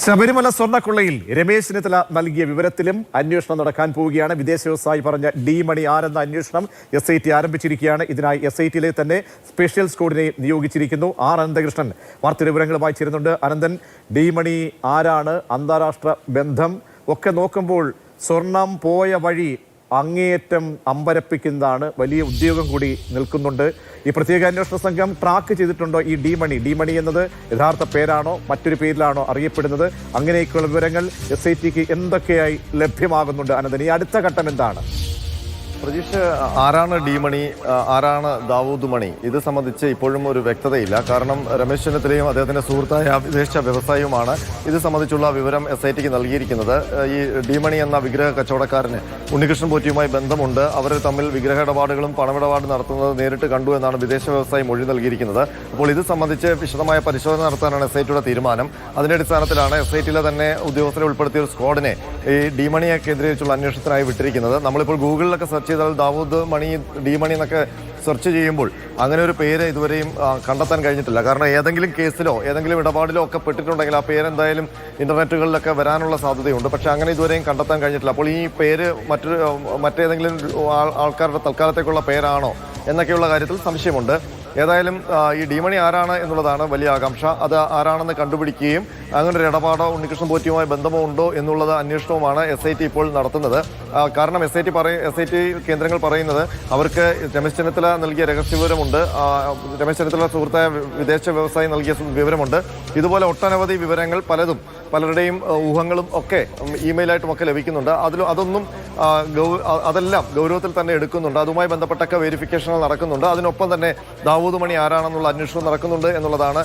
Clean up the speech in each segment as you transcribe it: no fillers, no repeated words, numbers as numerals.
ശബരിമല സ്വർണ്ണക്കൊള്ളയിൽ രമേശ് ചെന്നിത്തല നൽകിയ വിവരത്തിലും അന്വേഷണം നടക്കാൻ പോവുകയാണ്. വിദേശ വ്യവസായി പറഞ്ഞ ഡി മണി ആരെന്ന അന്വേഷണം SIT ആരംഭിച്ചിരിക്കുകയാണ്. ഇതിനായി SITയിലെ തന്നെ സ്പെഷ്യൽ സ്ക്വാഡിനെ നിയോഗിച്ചിരിക്കുന്നു. അനന്തകൃഷ്ണൻ വാർത്തയുടെ വിവരങ്ങളുമായി ചേരുന്നുണ്ട്. അനന്തൻ, ഡി മണി ആരാണ്, അന്താരാഷ്ട്ര ബന്ധം ഒക്കെ നോക്കുമ്പോൾ സ്വർണം പോയ വഴി അങ്ങേയറ്റം അമ്പരപ്പിക്കുന്നതാണ്. വലിയ ഉദ്യോഗം കൂടി നിൽക്കുന്നുണ്ട്. ഈ പ്രത്യേക അന്വേഷണ സംഘം ട്രാക്ക് ചെയ്തിട്ടുണ്ടോ ഈ ഡി മണി എന്നത് യഥാർത്ഥ പേരാണോ മറ്റൊരു പേരിലാണോ അറിയപ്പെടുന്നത്? അങ്ങനെയൊക്കെയുള്ള വിവരങ്ങൾ SITക്ക് എന്തൊക്കെയായി ലഭ്യമാകുന്നുണ്ട്? അനന്തൻ, ഈ അടുത്ത ഘട്ടം എന്താണ്? പ്രതീക്ഷ, ആരാണ് ഡി മണി, ആരാണ് ദാവൂദ് മണി, ഇത് സംബന്ധിച്ച് ഇപ്പോഴും ഒരു വ്യക്തതയില്ല. കാരണം രമേശ് ചെന്നിത്തലയും അദ്ദേഹത്തിന്റെ സുഹൃത്തായ വിദേശ വ്യവസായിയുമാണ് ഇത് സംബന്ധിച്ചുള്ള വിവരം SITക്ക് നൽകിയിരിക്കുന്നത്. ഈ ഡി മണി എന്ന വിഗ്രഹ കച്ചവടക്കാരന് ഉണ്ണികൃഷ്ണൻ പോറ്റിയുമായി ബന്ധമുണ്ട്. അവർ തമ്മിൽ വിഗ്രഹ ഇടപാടുകളും പണമിടപാട് നടത്തുന്നത് നേരിട്ട് കണ്ടു എന്നാണ് വിദേശ വ്യവസായി മൊഴി നൽകിയിരിക്കുന്നത്. അപ്പോൾ ഇത് സംബന്ധിച്ച് വിശദമായ പരിശോധന നടത്താനാണ് SITയുടെ തീരുമാനം. അതിന്റെ അടിസ്ഥാനത്തിലാണ് SITയിലെ തന്നെ ഉദ്യോഗസ്ഥരെ ഉൾപ്പെടുത്തിയ ഒരു സ്ക്വാഡിനെ ഈ ഡി മണിയെ കേന്ദ്രീകരിച്ചുള്ള അന്വേഷണത്തിനായി വിട്ടിരിക്കുന്നത്. നമ്മളിപ്പോൾ ഗൂഗിളിലൊക്കെ സെർച്ച് ചെയ്താൽ ദാവൂദ് മണി, ഡി മണി എന്നൊക്കെ സെർച്ച് ചെയ്യുമ്പോൾ അങ്ങനെ ഒരു പേര് ഇതുവരെയും കണ്ടെത്താൻ കഴിഞ്ഞിട്ടില്ല. കാരണം ഏതെങ്കിലും കേസിലോ ഏതെങ്കിലും ഇടപാടിലോ ഒക്കെ പെട്ടിട്ടുണ്ടെങ്കിൽ ആ പേര് എന്തായാലും ഇന്റർനെറ്റുകളിലൊക്കെ വരാനുള്ള സാധ്യതയുണ്ട്. പക്ഷെ അങ്ങനെ ഇതുവരെയും കണ്ടെത്താൻ കഴിഞ്ഞിട്ടില്ല. അപ്പോൾ ഈ പേര് മറ്റേതെങ്കിലും ആൾക്കാരുടെ തൽക്കാലത്തേക്കുള്ള പേരാണോ എന്നൊക്കെയുള്ള കാര്യത്തിൽ സംശയമുണ്ട്. ഏതായാലും ഈ ഡി മണി ആരാണ് എന്നുള്ളതാണ് വലിയ ആകാംക്ഷ. അത് ആരാണെന്ന് കണ്ടുപിടിക്കുകയും അങ്ങനെ ഒരു ഇടപാടോ ഉണ്ണികൃഷ്ണൻ പോറ്റിയുമായി ബന്ധമോ ഉണ്ടോ എന്നുള്ളത് അന്വേഷണവുമാണ് SIT ഇപ്പോൾ നടത്തുന്നത്. കാരണം SIT കേന്ദ്രങ്ങൾ പറയുന്നത് അവർക്ക് രമേശ് ചെന്നിത്തല നൽകിയ രഹസ്യ വിവരമുണ്ട്, രമേശ് ചെന്നിത്തല സുഹൃത്തായ വിദേശ വ്യവസായി നൽകിയ വിവരമുണ്ട്. ഇതുപോലെ ഒട്ടനവധി വിവരങ്ങൾ പലരുടെയും ഊഹങ്ങളും ഒക്കെ ഇമെയിലായിട്ടും ഒക്കെ ലഭിക്കുന്നുണ്ട്. അതെല്ലാം ഗൗരവത്തിൽ തന്നെ എടുക്കുന്നുണ്ട്. അതുമായി ബന്ധപ്പെട്ടൊക്കെ വെരിഫിക്കേഷനുകൾ നടക്കുന്നുണ്ട്. അതിനൊപ്പം തന്നെ ദാവൂദ് മണി ആരാണെന്നുള്ള അന്വേഷണം നടക്കുന്നുണ്ട് എന്നുള്ളതാണ്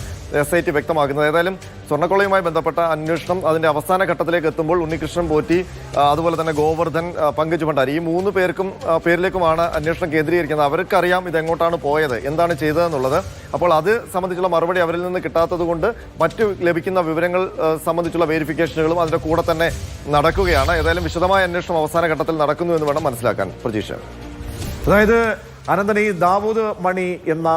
SIT വ്യക്തമാക്കുന്നത്. ഏതായാലും സ്വർണ്ണക്കൊള്ളയുമായി ബന്ധപ്പെട്ട അന്വേഷണം അതിന്റെ അവസാന ഘട്ടത്തിലേക്ക് എത്തുമ്പോൾ ഉണ്ണികൃഷ്ണൻ പോറ്റി, അതുപോലെ തന്നെ ഗോവർദ്ധൻ, പങ്കജ് ഭണ്ഡാരി, ഈ 3 പേരിലേക്കുമാണ് അന്വേഷണം കേന്ദ്രീകരിക്കുന്നത്. അവർക്കറിയാം ഇതെങ്ങോട്ടാണ് പോയത്, എന്താണ് ചെയ്തതെന്നുള്ളത്. അപ്പോൾ അത് സംബന്ധിച്ചുള്ള മറുപടി അവരിൽ നിന്ന് കിട്ടാത്തത് കൊണ്ട് മറ്റു ലഭിക്കുന്ന വിവരങ്ങൾ സംബന്ധിച്ചുള്ള വെരിഫിക്കേഷനുകളും അതിന്റെ കൂടെ തന്നെ നടക്കുകയാണ്. ഏതായാലും വിശദമായ അന്വേഷണം അവസാന ഘട്ടത്തിൽ നടക്കുന്നു എന്ന് വേണം മനസ്സിലാക്കാൻ. പ്രതീക്ഷ, അതായത് അനന്തൻ, ഈ ദാവൂദ് മണി എന്ന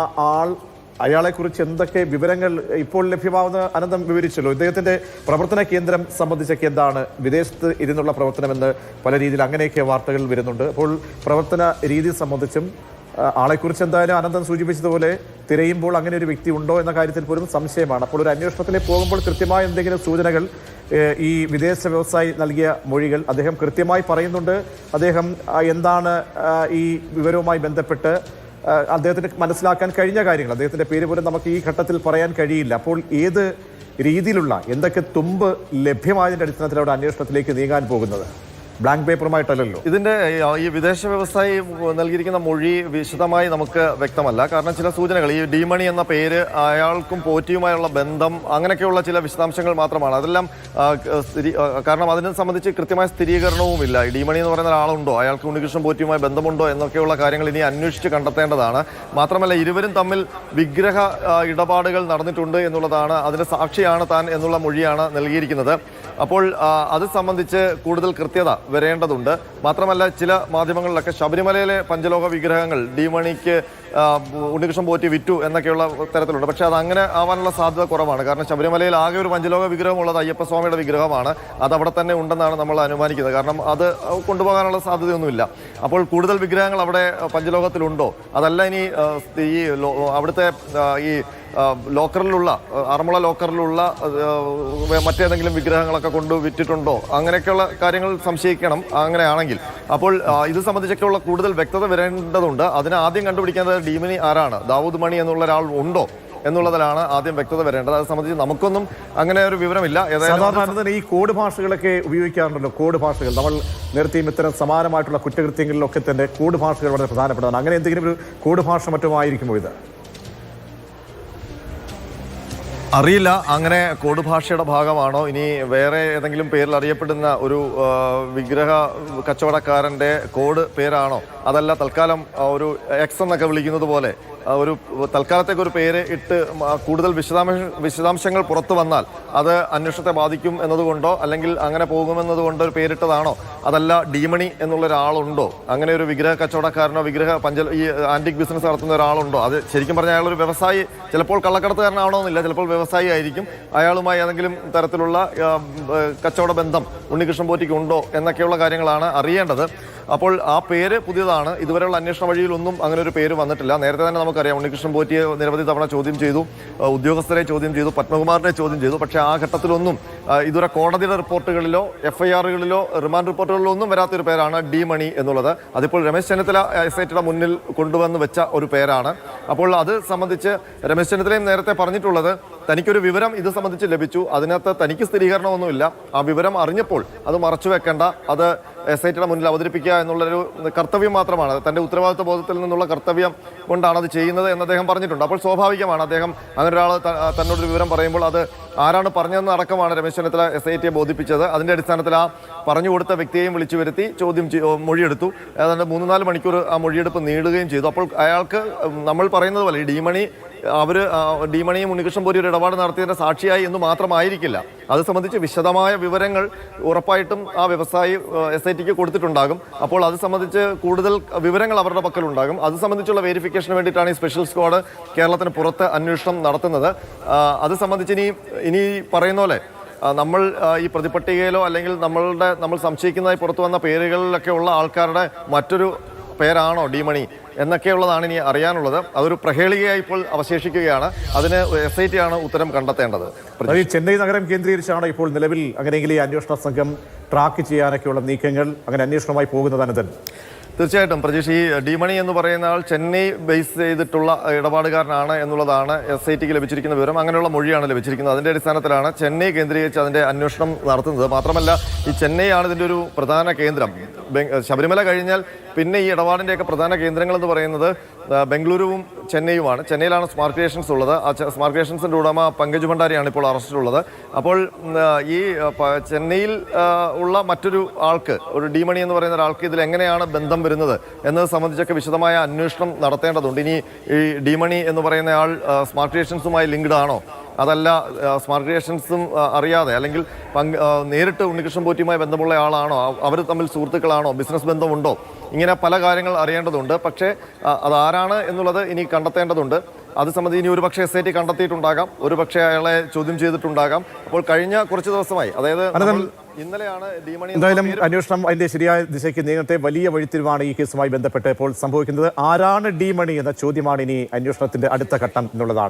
അയാളെക്കുറിച്ച് എന്തൊക്കെ വിവരങ്ങൾ ഇപ്പോൾ ലഭ്യമാവുന്ന അനന്തം വിവരിച്ചല്ലോ. ഇദ്ദേഹത്തിന്റെ പ്രവർത്തന കേന്ദ്രം സംബന്ധിച്ചൊക്കെ എന്താണ്, വിദേശത്ത് ഇരുന്നുള്ള പ്രവർത്തനമെന്ന് പല രീതിയിൽ അങ്ങനെയൊക്കെ വാർത്തകൾ വരുന്നുണ്ട്. അപ്പോൾ പ്രവർത്തന രീതി സംബന്ധിച്ചും ആളെക്കുറിച്ച് എന്തായാലും അനന്തം സൂചിപ്പിച്ചതുപോലെ തിരയുമ്പോൾ അങ്ങനെ ഒരു വ്യക്തി ഉണ്ടോ എന്ന കാര്യത്തിൽ പോലും സംശയമാണ്. അപ്പോൾ ഒരു അന്വേഷണത്തിലേക്ക് പോകുമ്പോൾ കൃത്യമായ എന്തെങ്കിലും സൂചനകൾ, ഈ വിദേശ വ്യവസായി നൽകിയ മൊഴികൾ അദ്ദേഹം കൃത്യമായി പറയുന്നുണ്ട്. അദ്ദേഹം എന്താണ് ഈ വിവരവുമായി ബന്ധപ്പെട്ട് അദ്ദേഹത്തിന് മനസ്സിലാക്കാൻ കഴിഞ്ഞ കാര്യങ്ങൾ, അദ്ദേഹത്തിന്റെ പേര് പോലും നമുക്ക് ഈ ഘട്ടത്തിൽ പറയാൻ കഴിയില്ല. അപ്പോൾ ഏത് രീതിയിലുള്ള എന്തൊക്കെ തുമ്പ് ലഭ്യമായതിന്റെ അടിസ്ഥാനത്തിലാണ് അന്വേഷണത്തിലേക്ക് നീങ്ങാൻ പോകുന്നത്? ബ്ലാങ്ക് പേപ്പറുമായിട്ടല്ലോ. ഇതിന്റെ ഈ വിദേശ വ്യവസായി നൽകിയിരിക്കുന്ന മൊഴി വിശദമായി നമുക്ക് വ്യക്തമല്ല. കാരണം ചില സൂചനകൾ, ഈ ഡി മണി എന്ന പേര്, അയാൾക്കും പോറ്റിയുമായുള്ള ബന്ധം, അങ്ങനെയൊക്കെയുള്ള ചില വിശദാംശങ്ങൾ മാത്രമാണ്. അതെല്ലാം കാരണം അതിനെ സംബന്ധിച്ച് കൃത്യമായ സ്ഥിരീകരണവുമില്ല. ഈ ഡി മണി എന്ന് പറയുന്ന ഒരാളുണ്ടോ, അയാൾക്ക് ഉണ്ണികൃഷ്ണൻ പോറ്റിയുമായി ബന്ധമുണ്ടോ എന്നൊക്കെയുള്ള കാര്യങ്ങൾ ഇനി അന്വേഷിച്ച് കണ്ടെത്തേണ്ടതാണ്. മാത്രമല്ല ഇരുവരും തമ്മിൽ വിഗ്രഹ ഇടപാടുകൾ നടന്നിട്ടുണ്ട് എന്നുള്ളതാണ്, അതിന്റെ സാക്ഷിയാണ് താൻ എന്നുള്ള മൊഴിയാണ് നൽകിയിരിക്കുന്നത്. അപ്പോൾ അത് സംബന്ധിച്ച് കൂടുതൽ കൃത്യത വരേണ്ടതുണ്ട്. മാത്രമല്ല ചില മാധ്യമങ്ങളിലൊക്കെ ശബരിമലയിലെ പഞ്ചലോഹ വിഗ്രഹങ്ങൾ ഡി മണിക്ക് ഉണ്ണികൃഷ്ണൻ പോറ്റി വിറ്റു എന്നൊക്കെയുള്ള തരത്തിലുണ്ട്. പക്ഷെ അത് അങ്ങനെ ആവാനുള്ള സാധ്യത കുറവാണ്. കാരണം ശബരിമലയിൽ ആകെ ഒരു പഞ്ചലോഹ വിഗ്രഹം ഉള്ളത് അയ്യപ്പസ്വാമിയുടെ വിഗ്രഹമാണ്. അത് അവിടെ തന്നെ ഉണ്ടെന്നാണ് നമ്മൾ അനുമാനിക്കുന്നത്. കാരണം അത് കൊണ്ടുപോകാനുള്ള സാധ്യതയൊന്നുമില്ല. അപ്പോൾ കൂടുതൽ വിഗ്രഹങ്ങൾ അവിടെ പഞ്ചലോഹത്തിലുണ്ടോ, അതല്ല ഇനി ഈ അവിടുത്തെ ഈ ലോക്കറിലുള്ള, ആറന്മുള ലോക്കറിലുള്ള മറ്റേതെങ്കിലും വിഗ്രഹങ്ങളൊക്കെ കൊണ്ട് വിറ്റിട്ടുണ്ടോ, അങ്ങനെയൊക്കെയുള്ള കാര്യങ്ങൾ സംശയിക്കണം. അങ്ങനെയാണെങ്കിൽ അപ്പോൾ ഇത് സംബന്ധിച്ചൊക്കെയുള്ള കൂടുതൽ വ്യക്തത വരേണ്ടതുണ്ട്. അതിന് ആദ്യം കണ്ടുപിടിക്കേണ്ടത് ഡി മണി ആരാണ്, ദാവൂദ് മണി എന്നുള്ള ഒരാൾ ഉണ്ടോ എന്നുള്ളതിലാണ് ആദ്യം വ്യക്തത വരേണ്ടത്. അത് സംബന്ധിച്ച് നമുക്കൊന്നും അങ്ങനെ ഒരു വിവരമില്ല. സാധാരണ ഈ കോഡ് ഭാഷകളൊക്കെ ഉപയോഗിക്കാറുണ്ടല്ലോ. കോഡ് ഭാഷകൾ നമ്മൾ നേരത്തെയും ഇത്തരം സമാനമായിട്ടുള്ള കുറ്റകൃത്യങ്ങളിലൊക്കെ തന്നെ കോഡ് ഭാഷകൾ വളരെ പ്രധാനപ്പെട്ടതാണ്. അങ്ങനെ എന്തെങ്കിലും ഒരു കോഡ് ഭാഷ മറ്റോ ആയിരിക്കുമോ ഇത്? അറിയില്ല, അങ്ങനെ കോഡ് ഭാഷയുടെ ഭാഗമാണോ, ഇനി വേറെ ഏതെങ്കിലും പേരിൽ അറിയപ്പെടുന്ന ഒരു വിഗ്രഹ കച്ചവടക്കാരൻ്റെ കോഡ് പേരാണോ, അതല്ല തൽക്കാലം ഒരു എക്സ് എന്നൊക്കെ വിളിക്കുന്നത് പോലെ ഒരു തൽക്കാലത്തേക്ക് ഒരു പേര് ഇട്ട് കൂടുതൽ വിശദാംശങ്ങൾ പുറത്തു വന്നാൽ അത് അന്വേഷണത്തെ ബാധിക്കും എന്നതുകൊണ്ടോ അല്ലെങ്കിൽ അങ്ങനെ പോകുമെന്നതുകൊണ്ടോ ഒരു പേരിട്ടതാണോ, അതല്ല ഡീമണി എന്നുള്ള ഒരാളുണ്ടോ, അങ്ങനെ ഒരു വിഗ്രഹ കച്ചവടക്കാരനോ ഈ ആന്റിക് ബിസിനസ് നടത്തുന്ന ഒരാളുണ്ടോ? അത് ശരിക്കും പറഞ്ഞാൽ അയാളൊരു വ്യവസായി, ചിലപ്പോൾ കള്ളക്കടത്തുകാരനാവണമെന്നില്ല, ചിലപ്പോൾ വ്യവസായി ആയിരിക്കും. അയാളുമായി ഏതെങ്കിലും തരത്തിലുള്ള കച്ചവട ബന്ധം ഉണ്ണികൃഷ്ണൻ പോറ്റിക്ക് ഉണ്ടോ എന്നൊക്കെയുള്ള കാര്യങ്ങളാണ് അറിയേണ്ടത്. അപ്പോൾ ആ പേര് പുതിയതാണ്. ഇതുവരെയുള്ള അന്വേഷണ വഴിയിലൊന്നും അങ്ങനെ ഒരു പേര് വന്നിട്ടില്ല. നേരത്തെ തന്നെ നമുക്കറിയാം ഉണ്ണികൃഷ്ണൻ പോറ്റിയെ നിരവധി തവണ ചോദ്യം ചെയ്തു, ഉദ്യോഗസ്ഥരെ ചോദ്യം ചെയ്തു, പത്മകുമാറിനെ ചോദ്യം ചെയ്തു. പക്ഷേ ആ ഘട്ടത്തിലൊന്നും ഇതുവരെ കോടതിയുടെ റിപ്പോർട്ടുകളിലോ FIR-കളിലോ റിമാൻഡ് റിപ്പോർട്ടുകളിലോ ഒന്നും വരാത്തൊരു പേരാണ് ഡി മണി എന്നുള്ളത്. അതിപ്പോൾ രമേശ് ചെന്നിത്തല SITയുടെ മുന്നിൽ കൊണ്ടുവന്ന് വെച്ച ഒരു പേരാണ്. അപ്പോൾ അത് സംബന്ധിച്ച് രമേശ് ചെന്നിത്തലയും നേരത്തെ പറഞ്ഞിട്ടുള്ളത് തനിക്കൊരു വിവരം ഇത് സംബന്ധിച്ച് ലഭിച്ചു, അതിനകത്ത് തനിക്ക് സ്ഥിരീകരണമൊന്നുമില്ല, ആ വിവരം അറിഞ്ഞപ്പോൾ അത് മറച്ചു വെക്കേണ്ട, അത് SITയുടെ മുന്നിൽ അവതരിപ്പിക്കുക എന്നുള്ളൊരു കർത്തവ്യം മാത്രമാണ്, തൻ്റെ ഉത്തരവാദിത്വ ബോധത്തിൽ നിന്നുള്ള കർത്തവ്യം കൊണ്ടാണ് അത് ചെയ്യുന്നത് എന്ന് അദ്ദേഹം പറഞ്ഞിട്ടുണ്ട്. അപ്പോൾ സ്വാഭാവികമാണ് അദ്ദേഹം അങ്ങനെ ഒരാൾ തന്നോടൊരു വിവരം പറയുമ്പോൾ അത് ആരാണ് പറഞ്ഞതെന്ന് അടക്കമാണ് രമേശ് ചെന്നിത്തല SITയെ ബോധിപ്പിച്ചത്. അതിൻ്റെ അടിസ്ഥാനത്തിൽ ആ പറഞ്ഞു കൊടുത്ത വ്യക്തിയെയും വിളിച്ചു വരുത്തി മൊഴിയെടുത്തു. ഏതാണ്ട് 3-4 മണിക്കൂർ ആ മൊഴിയെടുപ്പ് നീളുകയും ചെയ്തു. അപ്പോൾ അയാൾക്ക് നമ്മൾ പറയുന്നത് പോലെ ഡി മണിയും ഉണ്ണികൃഷ്ണൻ പോറ്റി ഒരു ഇടപാട് നടത്തിയതിൻ്റെ സാക്ഷിയായി എന്ന് മാത്രമായിരിക്കില്ല. അത് സംബന്ധിച്ച് വിശദമായ വിവരങ്ങൾ ഉറപ്പായിട്ടും ആ വ്യവസായി SITക്ക് കൊടുത്തിട്ടുണ്ടാകും. അപ്പോൾ അത് സംബന്ധിച്ച് കൂടുതൽ വിവരങ്ങൾ അവരുടെ പക്കലുണ്ടാകും. അത് സംബന്ധിച്ചുള്ള വെരിഫിക്കേഷന് വേണ്ടിയിട്ടാണ് ഈ സ്പെഷ്യൽ സ്ക്വാഡ് കേരളത്തിന് പുറത്ത് അന്വേഷണം നടത്തുന്നത്. അത് സംബന്ധിച്ച് ഇനി പറയുന്ന പോലെ നമ്മൾ ഈ പ്രതിപട്ടികയിലോ അല്ലെങ്കിൽ നമ്മൾ സംശയിക്കുന്നതായി പുറത്തു വന്ന പേരുകളിലൊക്കെ ഉള്ള ആൾക്കാരുടെ മറ്റൊരു പേരാണോ ഡി മണി എന്നൊക്കെയുള്ളതാണ് ഇനി അറിയാനുള്ളത്. അതൊരു പ്രഹേളികയായി ഇപ്പോൾ അവശേഷിക്കുകയാണ്. അതിന് SIT ആണ് ഉത്തരം കണ്ടെത്തേണ്ടത്. ചെന്നൈ നഗരം കേന്ദ്രീകരിച്ചാണ് ഇപ്പോൾ നിലവിൽ അങ്ങനെയെങ്കിൽ ഈ അന്വേഷണ സംഘം ട്രാക്ക് ചെയ്യാനൊക്കെയുള്ള നീക്കങ്ങൾ, അങ്ങനെ അന്വേഷണവുമായി പോകുന്നത് അനന്തൻ? തീർച്ചയായിട്ടും പ്രജീഷ്, ഈ ഡി മണി എന്ന് പറയുന്ന ആൾ ചെന്നൈ ബേസ് ചെയ്തിട്ടുള്ള ഇടപാടുകാരനാണ് എന്നുള്ളതാണ് SITക്ക് ലഭിച്ചിരിക്കുന്ന വിവരം. അങ്ങനെയുള്ള മൊഴിയാണ് ലഭിച്ചിരിക്കുന്നത്. അതിൻ്റെ അടിസ്ഥാനത്തിലാണ് ചെന്നൈ കേന്ദ്രീകരിച്ച് അതിൻ്റെ അന്വേഷണം നടത്തുന്നത്. മാത്രമല്ല ഈ ചെന്നൈ ആണ് ഇതിൻ്റെ ഒരു പ്രധാന കേന്ദ്രം. ശബരിമല കഴിഞ്ഞാൽ പിന്നെ ഈ ഇടപാടിൻ്റെയൊക്കെ പ്രധാന കേന്ദ്രങ്ങൾ എന്ന് പറയുന്നത് ബംഗളൂരുവും ചെന്നൈയുമാണ്. ചെന്നൈയിലാണ് സ്മാർട്ട് ക്രിയേഷൻസ് ഉള്ളത്. ആ സ്മാർട്ട് ക്രിയേഷൻസിൻ്റെ ഉടമ പങ്കജ് ഭണ്ഡാരിയാണ് ഇപ്പോൾ അറസ്റ്റിലുള്ളത്. അപ്പോൾ ഈ ചെന്നൈയിൽ ഉള്ള മറ്റൊരു ആൾക്ക്, ഒരു ഡി മണി എന്ന് പറയുന്ന ഒരാൾക്ക് ഇതിൽ എങ്ങനെയാണ് ബന്ധം വരുന്നത് എന്നത് സംബന്ധിച്ചൊക്കെ വിശദമായ അന്വേഷണം നടത്തേണ്ടതുണ്ട്. ഇനി ഈ ഡി മണി എന്ന് പറയുന്ന ആൾ സ്മാർട്ട് ക്രിയേഷൻസുമായി ലിങ്ക്ഡ് ആണോ, അതല്ല സ്മാർട്ട് ക്രിയേഷൻസും അറിയാതെ അല്ലെങ്കിൽ നേരിട്ട് ഉണ്ണികൃഷ്ണൻ പോറ്റിയുമായി ബന്ധമുള്ള ആളാണോ, അവർ തമ്മിൽ സുഹൃത്തുക്കളാണോ, ബിസിനസ് ബന്ധമുണ്ടോ, ഇങ്ങനെ പല കാര്യങ്ങൾ അറിയേണ്ടതുണ്ട്. പക്ഷേ അതാരാണ് എന്നുള്ളത് ഇനി കണ്ടെത്തേണ്ടതുണ്ട്. അത് സംബന്ധിച്ച് ഇനി ഒരുപക്ഷെ SIT കണ്ടെത്തിയിട്ടുണ്ടാകാം, ഒരുപക്ഷെ അയാളെ ചോദ്യം ചെയ്തിട്ടുണ്ടാകാം. അപ്പോൾ കഴിഞ്ഞ കുറച്ച് ദിവസമായി, അതായത് ഇന്നലെയാണ് ഡി മണി, എന്തായാലും അന്വേഷണം അതിന്റെ ശരിയായ ദിശയ്ക്ക് നീങ്ങട്ടെ. വലിയ വഴിത്തിരിവാണ് ഈ കേസുമായി ബന്ധപ്പെട്ട് ഇപ്പോൾ സംഭവിക്കുന്നത്. ആരാണ് ഡി മണി എന്ന ചോദ്യമാണ് ഇനി അന്വേഷണത്തിന്റെ അടുത്ത ഘട്ടം എന്നുള്ളതാണ്.